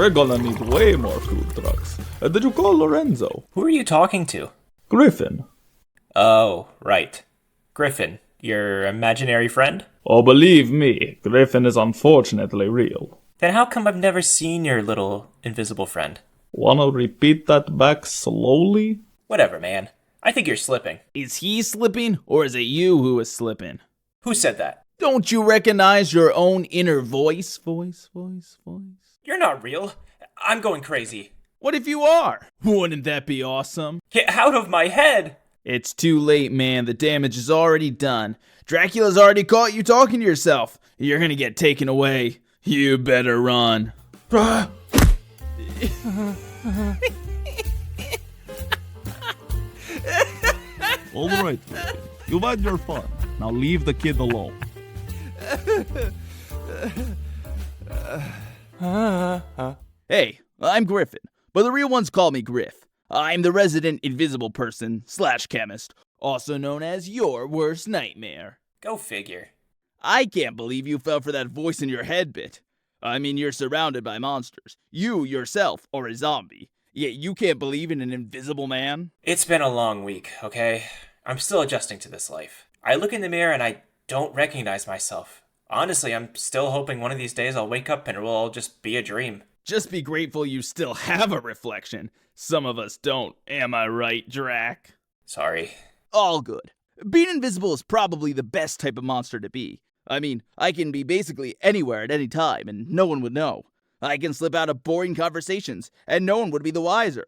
We're gonna need way more food trucks. Did you call Lorenzo? Who are you talking to? Griffin. Oh, right. Griffin, your imaginary friend? Oh, believe me, Griffin is unfortunately real. Then how come I've never seen your little invisible friend? Wanna repeat that back slowly? Whatever, man. I think you're slipping. Is he slipping, or is it you who is slipping? Who said that? Don't you recognize your own inner voice? You're not real. I'm going crazy. What if you are? Wouldn't that be awesome? Get out of my head! It's too late, man. The damage is already done. Dracula's already caught you talking to yourself. You're gonna get taken away. You better run. All right, Griffin. You've had your fun. Now leave the kid alone. Hey, I'm Griffin, but the real ones call me Griff. I'm the resident invisible person / chemist, also known as your worst nightmare. Go figure. I can't believe you fell for that voice in your head bit. I mean, you're surrounded by monsters. You, yourself, are a zombie. Yet you can't believe in an invisible man? It's been a long week, okay? I'm still adjusting to this life. I look in the mirror and I don't recognize myself. Honestly, I'm still hoping one of these days I'll wake up and it will all just be a dream. Just be grateful you still have a reflection. Some of us don't. Am I right, Drac? Sorry. All good. Being invisible is probably the best type of monster to be. I mean, I can be basically anywhere at any time and no one would know. I can slip out of boring conversations and no one would be the wiser.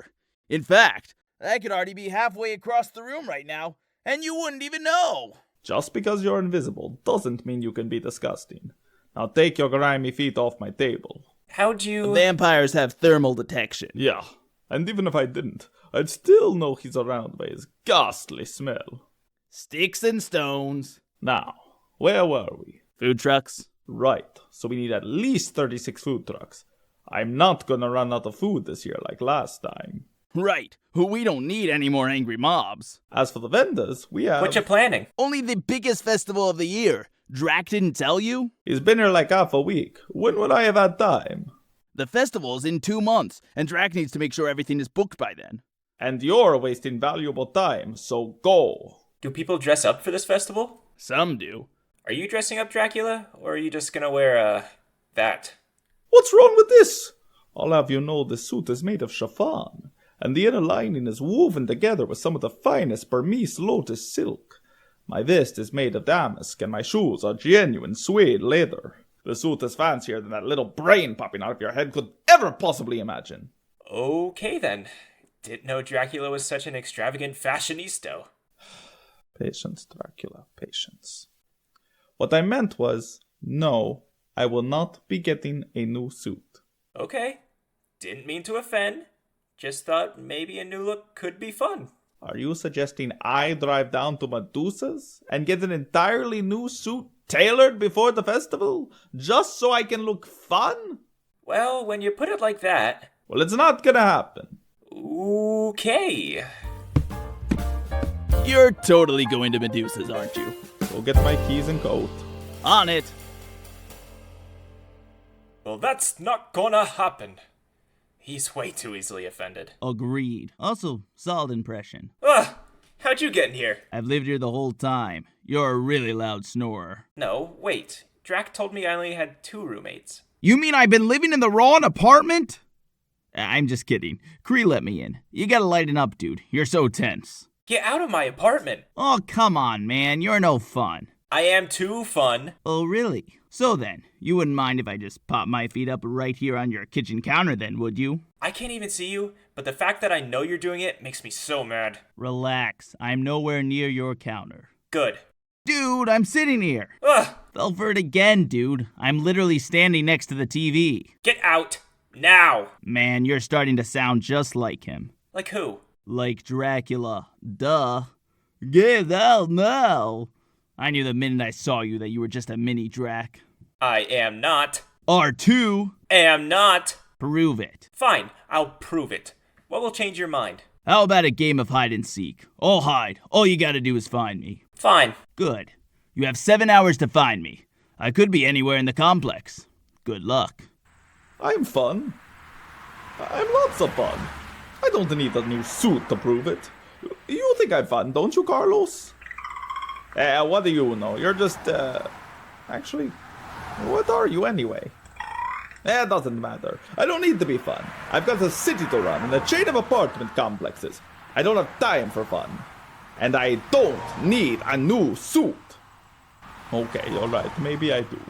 In fact, I could already be halfway across the room right now and you wouldn't even know. Just because you're invisible doesn't mean you can be disgusting. Now take your grimy feet off my table. How'd you... Vampires have thermal detection. Yeah, and even if I didn't, I'd still know he's around by his ghastly smell. Sticks and stones. Now, where were we? Food trucks. Right, so we need at least 36 food trucks. I'm not gonna run out of food this year like last time. Right, we don't need any more angry mobs. As for the vendors, we have... What you planning? Only the biggest festival of the year. Drac didn't tell you? He's been here like half a week. When would I have had time? The festival's in 2 months, and Drac needs to make sure everything is booked by then. And you're wasting valuable time, so go. Do people dress up for this festival? Some do. Are you dressing up Dracula, or are you just gonna wear, that? What's wrong with this? I'll have you know the suit is made of chiffon, and the inner lining is woven together with some of the finest Burmese lotus silk. My vest is made of damask, and my shoes are genuine suede leather. The suit is fancier than that little brain popping out of your head could ever possibly imagine. Okay then. Didn't know Dracula was such an extravagant fashionista. Patience, Dracula, patience. What I meant was, no, I will not be getting a new suit. Okay. Didn't mean to offend. Just thought maybe a new look could be fun. Are you suggesting I drive down to Medusa's and get an entirely new suit tailored before the festival, just so I can look fun? Well, when you put it like that... Well, it's not gonna happen. Okay. You're totally going to Medusa's, aren't you? Go get my keys and coat. On it. Well, that's not gonna happen. He's way too easily offended. Agreed. Also, solid impression. Ugh! How'd you get in here? I've lived here the whole time. You're a really loud snorer. No, wait. Drac told me I only had 2 roommates. You mean I've been living in the wrong apartment? I'm just kidding. Cree let me in. You gotta lighten up, dude. You're so tense. Get out of my apartment! Oh, come on, man. You're no fun. I am too fun. Oh, really? So then, you wouldn't mind if I just pop my feet up right here on your kitchen counter then, would you? I can't even see you, but the fact that I know you're doing it makes me so mad. Relax. I'm nowhere near your counter. Good. Dude, I'm sitting here. Ugh! Fell for it again, dude. I'm literally standing next to the TV. Get out! Now! Man, you're starting to sound just like him. Like who? Like Dracula. Duh. Get out now! I knew the minute I saw you that you were just a mini Drac. I am not. R2! Am not. Prove it. Fine, I'll prove it. What will change your mind? How about a game of hide and seek? I'll hide. All you gotta do is find me. Fine. Good. You have 7 hours to find me. I could be anywhere in the complex. Good luck. I'm fun. I'm lots of fun. I don't need a new suit to prove it. You think I'm fun, don't you, Carlos? What do you know? You're just, actually, what are you anyway? It doesn't matter. I don't need to be fun. I've got a city to run and a chain of apartment complexes. I don't have time for fun. And I don't need a new suit. Okay, alright, maybe I do.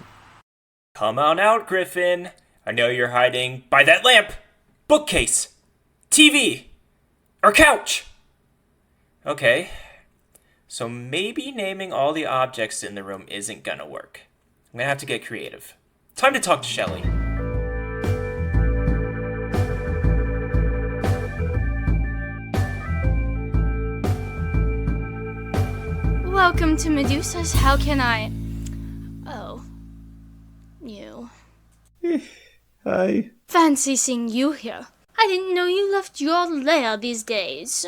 Come on out, Griffin. I know you're hiding by that lamp, bookcase, TV, or couch. Okay, so maybe naming all the objects in the room isn't gonna work. I'm gonna have to get creative. Time to talk to Shelly. Welcome to Medusa's. How can I... Oh. You. Hi. Fancy seeing you here. I didn't know you left your lair these days.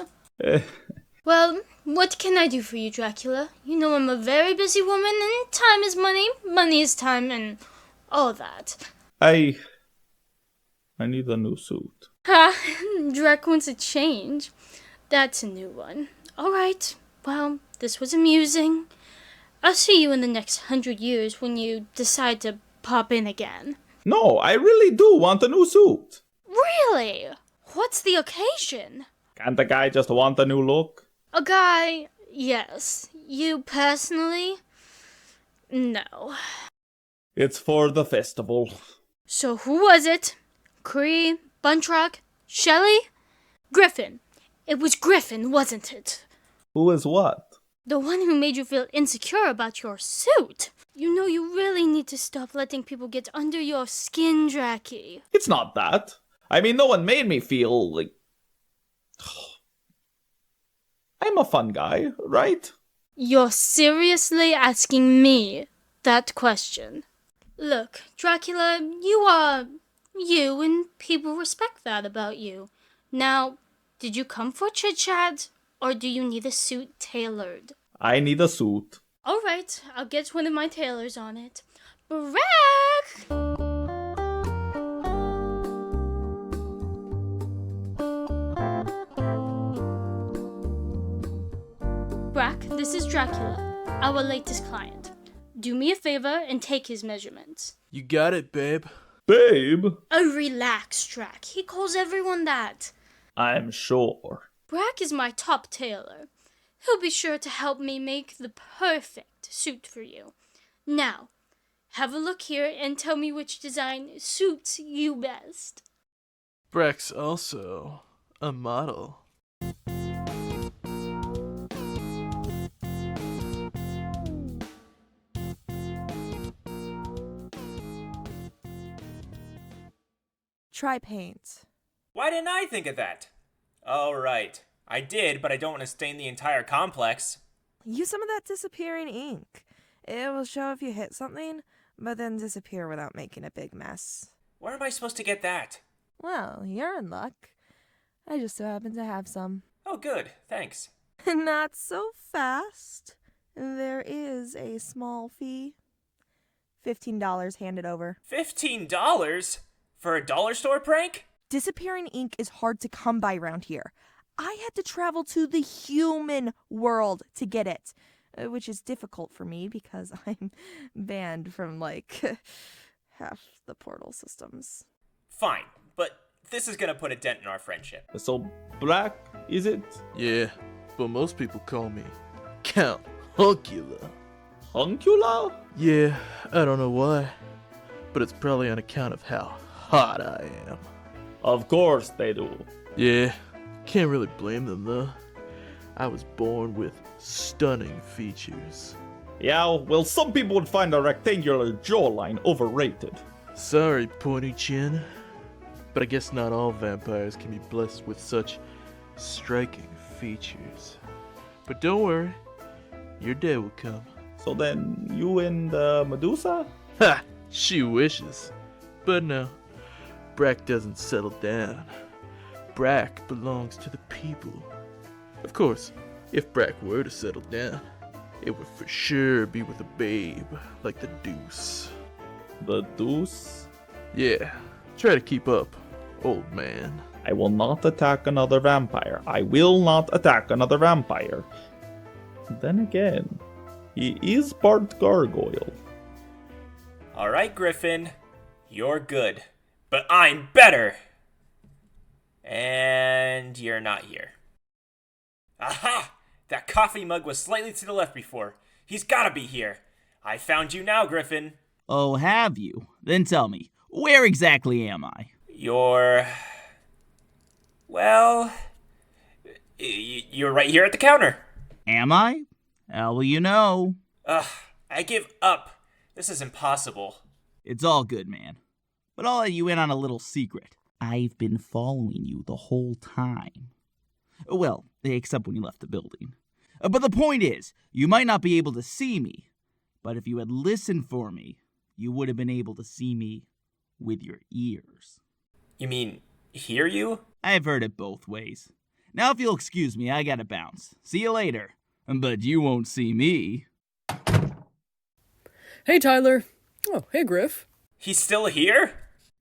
Well, what can I do for you, Dracula? You know I'm a very busy woman, and time is money, money is time, and all that. I need a new suit. Ha! Drac wants a change. That's a new one. Alright, well, this was amusing. I'll see you in the next 100 years when you decide to pop in again. No, I really do want a new suit. Really? What's the occasion? Can't a guy just want a new look? A guy, yes. You personally? No. It's for the festival. So who was it? Cree, Buntrock, Shelley? Griffin. It was Griffin, wasn't it? Who is what? The one who made you feel insecure about your suit. You know you really need to stop letting people get under your skin, Dracky. It's not that. I mean, no one made me feel like... I'm a fun guy, right? You're seriously asking me that question? Look, Dracula, you are you, and people respect that about you. Now, did you come for chit-chat, or do you need a suit tailored? I need a suit. Alright, I'll get one of my tailors on it. Brack! Brack, this is Dracula, our latest client. Do me a favor and take his measurements. You got it, babe. Babe? Oh, relax, Drac. He calls everyone that. I'm sure. Brack is my top tailor. He'll be sure to help me make the perfect suit for you. Now, have a look here and tell me which design suits you best. Brack's also a model. Try paint. Why didn't I think of that? Oh, right. I did, but I don't want to stain the entire complex. Use some of that disappearing ink. It will show if you hit something, but then disappear without making a big mess. Where am I supposed to get that? Well, you're in luck. I just so happen to have some. Oh, good. Thanks. Not so fast. There is a small fee. $15 handed over. $15? For a dollar store prank? Disappearing ink is hard to come by around here. I had to travel to the human world to get it, which is difficult for me because I'm banned from, half the portal systems. Fine, but this is gonna put a dent in our friendship. So, Brack, is it? Yeah, but most people call me Count Huncula. Huncula? Yeah, I don't know why, but it's probably on account of how hot I am. Of course they do. Yeah, can't really blame them though. I was born with stunning features. Yeah, well, some people would find a rectangular jawline overrated. Sorry, pointy chin, but I guess not all vampires can be blessed with such striking features. But don't worry, your day will come. So then, you and Medusa? Ha! She wishes. But no, Brack doesn't settle down. Brack belongs to the people. Of course, if Brack were to settle down, it would for sure be with a babe like the Deuce. The Deuce? Yeah, try to keep up. old man. I will not attack another vampire. I will not attack another vampire. Then again, he is part gargoyle. All right, Griffin. You're good. But I'm better. And you're not here. Aha! That coffee mug was slightly to the left before. He's gotta be here. I found you now, Griffin. Oh, have you? Then tell me, where exactly am I? You're... Well... You're right here at the counter. Am I? How will you know? Ugh, I give up. This is impossible. It's all good, man. But I'll let you in on a little secret. I've been following you the whole time. Well, except when you left the building. But the point is, you might not be able to see me, but if you had listened for me, you would have been able to see me with your ears. You mean, hear you? I've heard it both ways. Now if you'll excuse me, I gotta bounce. See you later. But you won't see me. Hey, Tyler. Oh, hey, Griff. He's still here?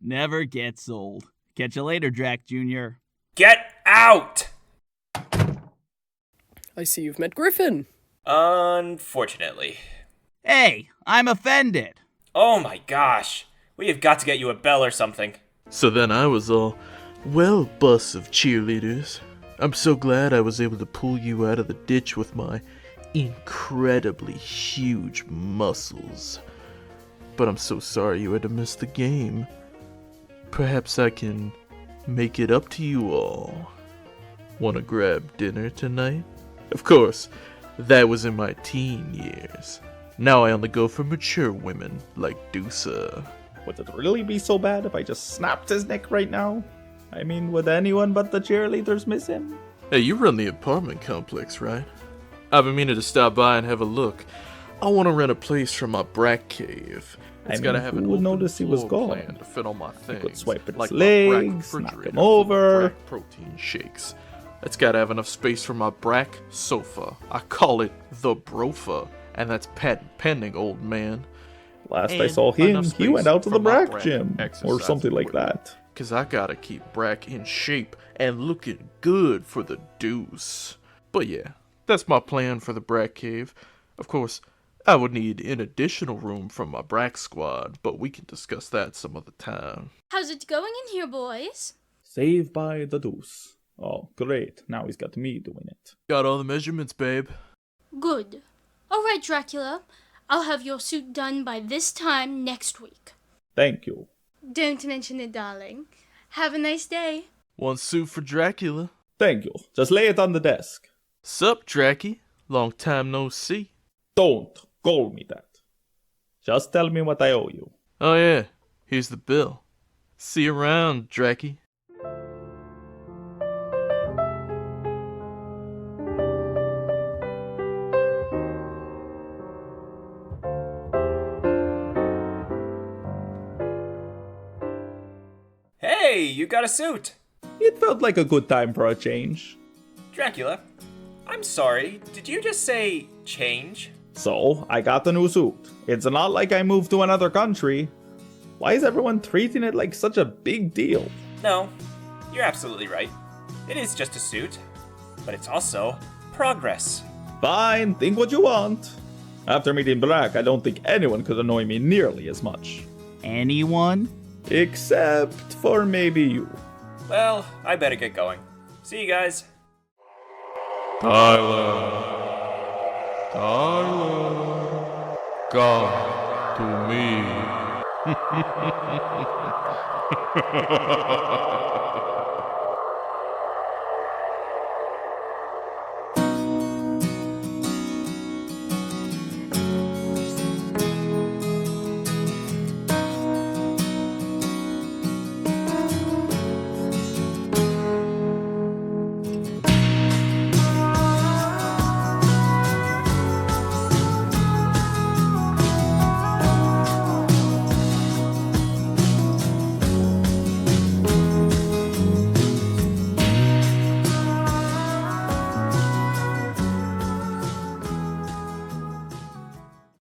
Never gets old. Catch you later, Drac Jr. Get out! I see you've met Griffin. Unfortunately. Hey, I'm offended. Oh my gosh. We have got to get you a bell or something. So then I was all, well, bus of cheerleaders. I'm so glad I was able to pull you out of the ditch with my incredibly huge muscles. But I'm so sorry you had to miss the game. Perhaps I can make it up to you all. Wanna grab dinner tonight? Of course, that was in my teen years. Now I only go for mature women like Dusa. Would it really be so bad if I just snapped his neck right now? I mean, would anyone but the cheerleaders miss him? Hey, you run the apartment complex, right? I've been meaning to stop by and have a look. I want to rent a place for my Brack cave. It's gotta have who an would open notice he was floor gone? plan to fit all my things. could swipe at his like my legs, Brack knock him refrigerator full of over. Brack protein shakes. It's gotta have enough space for my Brack sofa. I call it the Brofa, and that's patent pending, old man. Last I And saw him, enough he space went out to the for my Brack Brack gym, or exercise something like equipment. that. Cause I gotta keep Brack in shape and looking good for the deuce. But yeah, that's my plan for the Brack cave. Of course, I would need an additional room from my Brack squad, but we can discuss that some other time. How's it going in here, boys? Saved by the deuce. Oh, great. Now he's got me doing it. Got all the measurements, babe. Good. All right, Dracula. I'll have your suit done by this time next week. Thank you. Don't mention it, darling. Have a nice day. One suit for Dracula. Thank you. Just lay it on the desk. Sup, Dracky? Long time no see. Don't call me that. Just tell me what I owe you. Oh yeah, here's the bill. See you around, Dracky. Hey, you got a suit! It felt like a good time for a change. Dracula, I'm sorry, did you just say change? So, I got the new suit. It's not like I moved to another country. Why is everyone treating it like such a big deal? No, you're absolutely right. It is just a suit, but it's also progress. Fine, think what you want. After meeting Brack, I don't think anyone could annoy me nearly as much. Anyone? Except for maybe you. Well, I better get going. See you guys. Tyler, God to me.